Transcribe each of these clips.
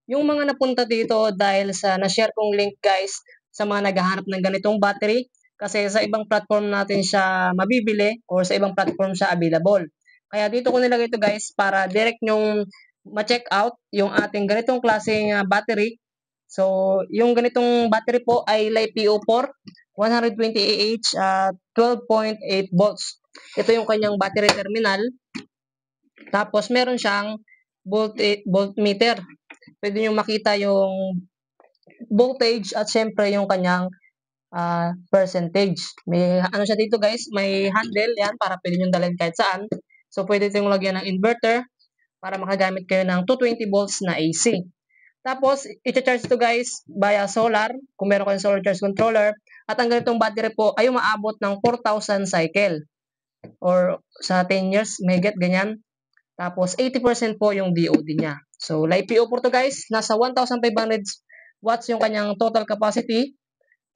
Yung mga napunta dito dahil sa na-share kong link guys sa mga naghahanap ng ganitong battery kasi sa ibang platform natin siya mabibili or sa ibang platform siya available. Kaya dito ko nilagay ito guys para direct nyong ma-check out yung ating ganitong klaseng battery. So, yung ganitong battery po ay LiPo4 120 Ah 12.8 volts. Ito yung kanyang battery terminal. Tapos meron siyang voltmeter. Pwede nyo makita yung voltage at syempre yung kanyang percentage. May ano siya dito guys, may handle yan para pwede nyo dalhin kahit saan. So pwede itong lagyan ng inverter para makagamit kayo ng 220 volts na AC. Tapos, i-charge ito guys via solar, kung meron kayong solar charge controller. At ang ganitong battery po ay umaabot ng 4,000 cycle. Or sa 10 years, may get ganyan. Tapos, 80% po yung DOD niya. So, LiPo po to guys. Nasa 1,500 watts yung kanyang total capacity.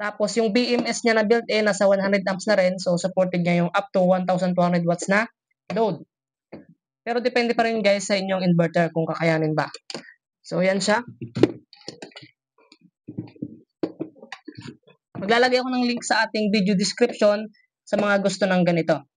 Tapos, yung BMS niya na built-in, nasa 100 amps na rin. So, supported niya yung up to 1,200 watts na load. Pero depende pa rin guys sa inyong inverter kung kakayanin ba. So, yan siya. Maglalagay ako ng link sa ating video description sa mga gusto ng ganito.